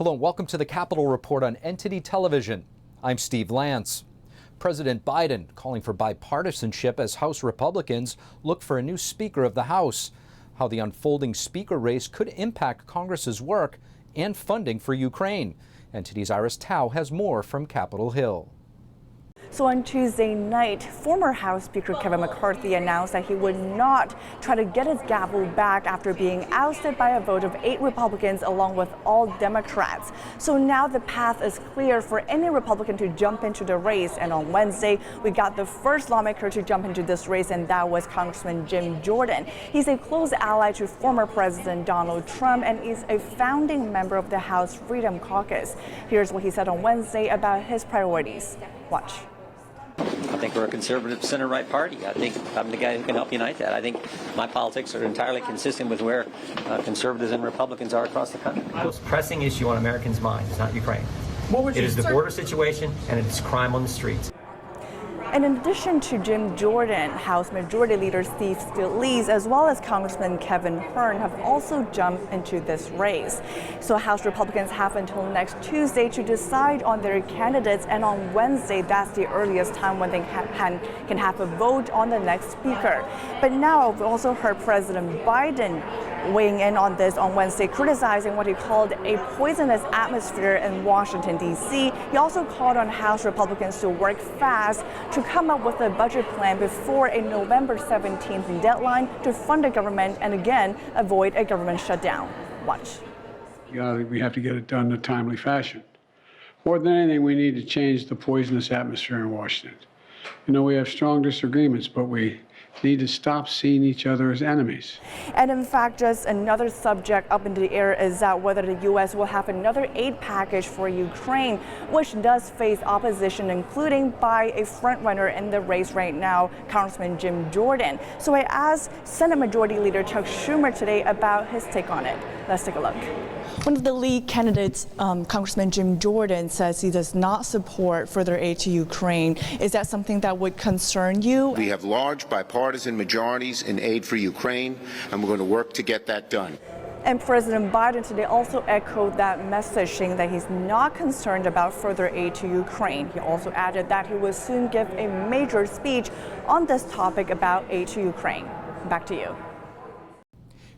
Hello and welcome to the Capitol Report on Entity Television. I'm Steve Lance. President Biden calling for bipartisanship as House Republicans look for a new Speaker of the House. How the unfolding Speaker race could impact Congress's work and funding for Ukraine. Entity's Iris Tao has more from Capitol Hill. So on Tuesday night, former House Speaker Kevin McCarthy announced that he would not try to get his gavel back after being ousted by a vote of 8 Republicans along with all Democrats. So now the path is clear for any Republican to jump into the race. And on Wednesday, we got the first lawmaker to jump into this race, and that was Congressman Jim Jordan. He's a close ally to former President Donald Trump and is a founding member of the House Freedom Caucus. Here's what he said on Wednesday about his priorities. Watch. I think we're a conservative center-right party. I think I'm the guy who can help unite that. I think my politics are entirely consistent with where conservatives and Republicans are across the country. The most pressing issue on Americans' minds is not Ukraine. It is the border situation and it is crime on the streets. And in addition to Jim Jordan, House Majority Leader Steve Scalise, as well as Congressman Kevin McCarthy have also jumped into this race. So House Republicans have until next Tuesday to decide on their candidates, and on Wednesday, that's the earliest time when they can have a vote on the next speaker. But now we also heard President Biden weighing in on this on Wednesday, criticizing what he called a poisonous atmosphere in Washington, D.C. He also called on House Republicans to work fast to come up with a budget plan before a November 17th deadline to fund the government and again avoid a government shutdown. Watch. We have to get it done in a timely fashion. More than anything, we need to change the poisonous atmosphere in Washington. You know, we have strong disagreements, but we need to stop seeing each other as enemies. And in fact, just another subject up in the air is that whether the U.S. will have another aid package for Ukraine, which does face opposition, including by a frontrunner in the race right now, Congressman Jim Jordan. So I asked Senate Majority Leader Chuck Schumer today about his take on it. Let's take a look. One of the lead candidates, Congressman Jim Jordan, says he does not support further aid to Ukraine. Is that something that would concern you? We have large bipartisan majorities in aid for Ukraine, and we're going to work to get that done. And President Biden today also echoed that message, saying that he's not concerned about further aid to Ukraine. He also added that he will soon give a major speech on this topic about aid to Ukraine. Back to you.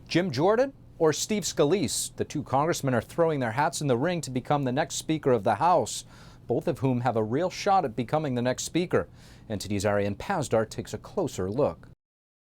Jim Jordan or Steve Scalise? The two congressmen are throwing their hats in the ring to become the next Speaker of the House, both of whom have a real shot at becoming the next Speaker. Entity's Arian Pazdar takes a closer look.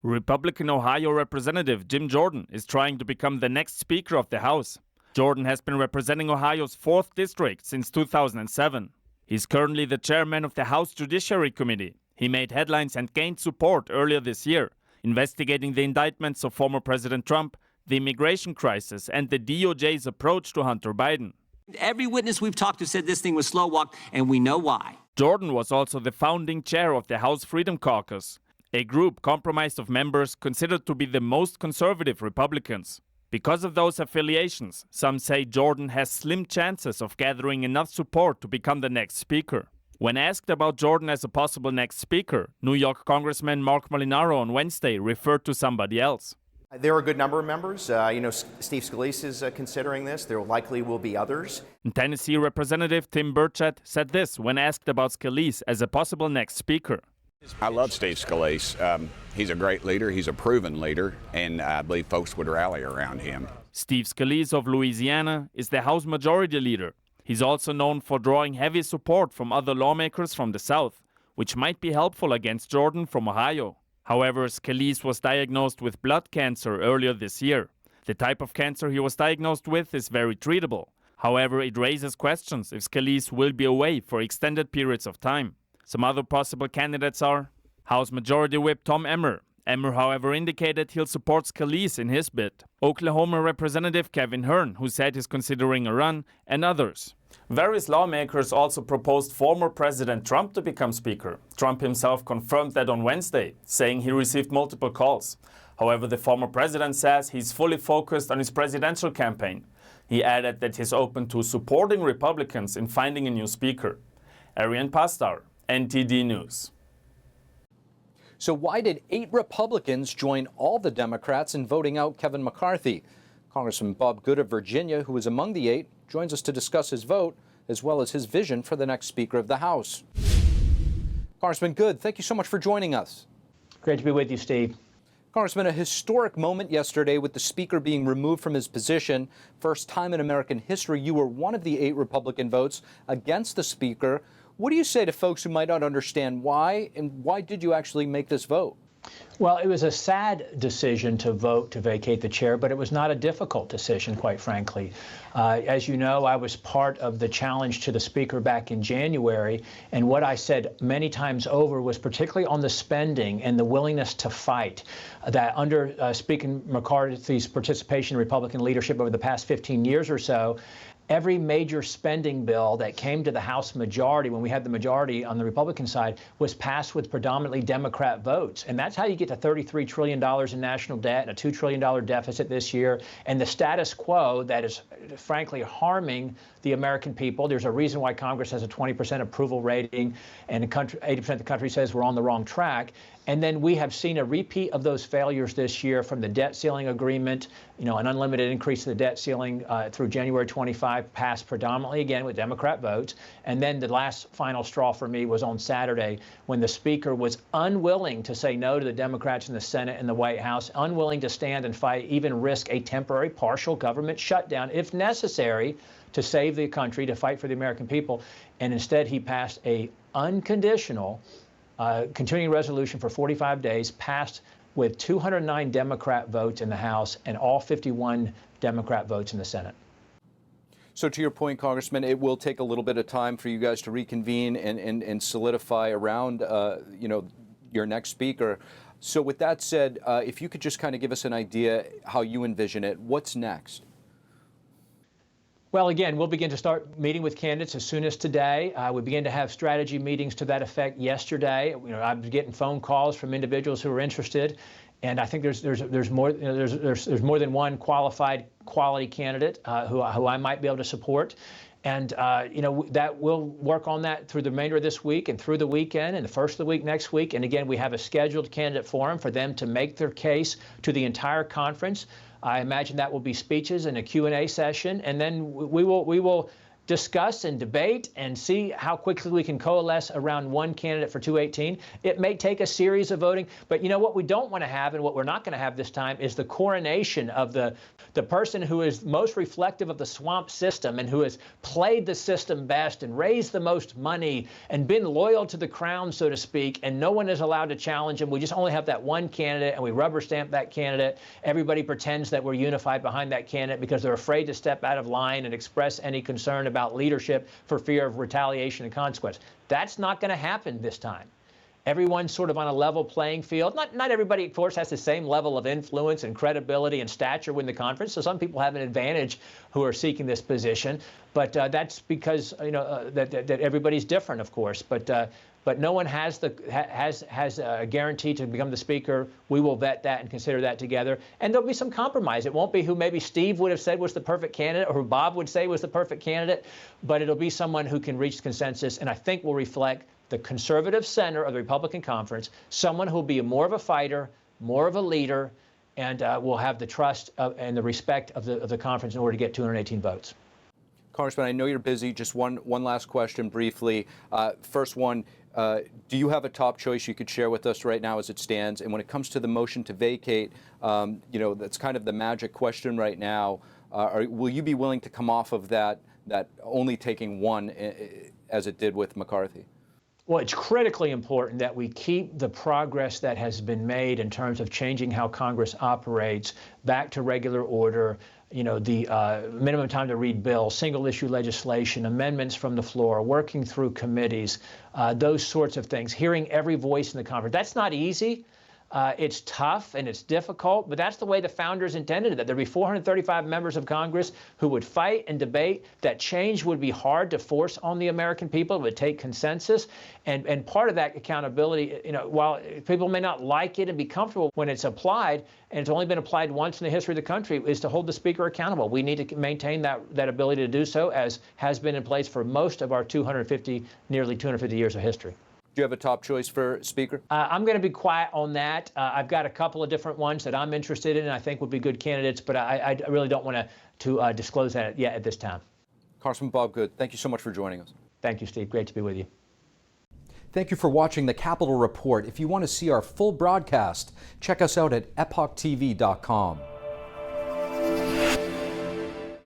Republican Ohio Representative Jim Jordan is trying to become the next Speaker of the House. Jordan has been representing Ohio's 4th District since 2007. He's currently the chairman of the House Judiciary Committee. He made headlines and gained support earlier this year, investigating the indictments of former President Trump, the immigration crisis, and the DOJ's approach to Hunter Biden. Every witness we've talked to said this thing was slow walked, and we know why. Jordan was also the founding chair of the House Freedom Caucus, a group comprised of members considered to be the most conservative Republicans. Because of those affiliations, some say Jordan has slim chances of gathering enough support to become the next Speaker. When asked about Jordan as a possible next Speaker, New York Congressman Mark Molinaro on Wednesday referred to somebody else. There are a good number of members. Steve Scalise is considering this. There likely will be others. Tennessee Representative Tim Burchett said this when asked about Scalise as a possible next Speaker. I love Steve Scalise. He's a great leader. He's a proven leader, and I believe folks would rally around him. Steve Scalise of Louisiana is the House Majority Leader. He's also known for drawing heavy support from other lawmakers from the South, which might be helpful against Jordan from Ohio. However, Scalise was diagnosed with blood cancer earlier this year. The type of cancer he was diagnosed with is very treatable. However, it raises questions if Scalise will be away for extended periods of time. Some other possible candidates are House Majority Whip Tom Emmer. Emmer, however, indicated he'll support Scalise in his bid. Oklahoma Representative Kevin Hern, who said he's considering a run, and others. Various lawmakers also proposed former President Trump to become Speaker. Trump himself confirmed that on Wednesday, saying he received multiple calls. However, the former president says he's fully focused on his presidential campaign. He added that he's open to supporting Republicans in finding a new Speaker. Arian Pazdar, NTD News. So why did 8 Republicans join all the Democrats in voting out Kevin McCarthy? Congressman Bob Good of Virginia, who was among the 8, joins us to discuss his vote as well as his vision for the next Speaker of the House. Congressman Good, thank you so much for joining us. Great to be with you, Steve. Congressman, a historic moment yesterday with the Speaker being removed from his position. First time in American history you were one of the 8 Republican votes against the Speaker. What do you say to folks who might not understand why, and why did you actually make this vote? Well, it was a sad decision to vote to vacate the chair, but it was not a difficult decision, quite frankly. As you know, I was part of the challenge to the Speaker back in January, and what I said many times over was particularly on the spending and the willingness to fight, that under Speaker McCarthy's participation in Republican leadership over the past 15 years or so, every major spending bill that came to the House majority, when we had the majority on the Republican side, was passed with predominantly Democrat votes. And that's how you get to $33 trillion in national debt and a $2 trillion deficit this year, and the status quo that is frankly harming the American people. There's a reason why Congress has a 20% approval rating, and the country, 80% of the country says we're on the wrong track. And then we have seen a repeat of those failures this year, from the debt ceiling agreement, an unlimited increase to the debt ceiling through January 25, passed predominantly again with Democrat votes. And then the last final straw for me was on Saturday, when the Speaker was unwilling to say no to the Democrats in the Senate and the White House, unwilling to stand and fight, even risk a temporary partial government shutdown if necessary to save the country, to fight for the American people. And instead he passed a unconditional continuing resolution for 45 days, passed with 209 Democrat votes in the House and all 51 Democrat votes in the Senate. So to your point, Congressman, it will take a little bit of time for you guys to reconvene and solidify around, your next Speaker. So with that said, if you could just kind of give us an idea how you envision it, what's next? Well, again, we'll begin to start meeting with candidates as soon as today. We began to have strategy meetings to that effect yesterday. I'm getting phone calls from individuals who are interested, and I think there's more than one quality candidate who I might be able to support. And that we'll work on that through the remainder of this week and through the weekend and the first of the week next week. And again, we have a scheduled candidate forum for them to make their case to the entire conference. I imagine that will be speeches and a Q&A session, and then we will discuss and debate and see how quickly we can coalesce around one candidate for 2018. It may take a series of voting, but what we don't want to have, and what we're not going to have this time, is the coronation of the person who is most reflective of the swamp system and who has played the system best and raised the most money and been loyal to the crown, so to speak, and no one is allowed to challenge him. We just only have that one candidate, and we rubber stamp that candidate. Everybody pretends that we're unified behind that candidate because they're afraid to step out of line and express any concern about leadership for fear of retaliation and consequence. That's not going to happen this time. Everyone's sort of on a level playing field. Not everybody, of course, has the same level of influence and credibility and stature within the conference. So some people have an advantage who are seeking this position, but that's because that everybody's different, of course. But no one has a guarantee to become the Speaker. We will vet that and consider that together. And there'll be some compromise. It won't be who maybe Steve would have said was the perfect candidate or who Bob would say was the perfect candidate, but it'll be someone who can reach consensus and I think will reflect the conservative center of the Republican conference, someone who will be more of a fighter, more of a leader, and will have the trust and the respect of the conference in order to get 218 votes. Congressman, I know you're busy. Just one last question briefly. First one, do you have a top choice you could share with us right now as it stands? And when it comes to the motion to vacate, that's kind of the magic question right now. Will you be willing to come off of that only taking one as it did with McCarthy? Well, it's critically important that we keep the progress that has been made in terms of changing how Congress operates back to regular order, the minimum time to read bills, single-issue legislation, amendments from the floor, working through committees, those sorts of things, hearing every voice in the conference. That's not easy. It's tough and it's difficult, but that's the way the founders intended it, that there'd be 435 members of Congress who would fight and debate, that change would be hard to force on the American people. It would take consensus. And part of that accountability, while people may not like it and be comfortable when it's applied, and it's only been applied once in the history of the country, is to hold the Speaker accountable. We need to maintain that ability to do so, as has been in place for most of our nearly 250 years of history. Do you have a top choice for Speaker? I'm going to be quiet on that. I've got a couple of different ones that I'm interested in and I think would be good candidates, but I really don't want to disclose that yet at this time. Congressman Bob Good, thank you so much for joining us. Thank you, Steve. Great to be with you. Thank you for watching the Capitol Report. If you want to see our full broadcast, check us out at epochtv.com.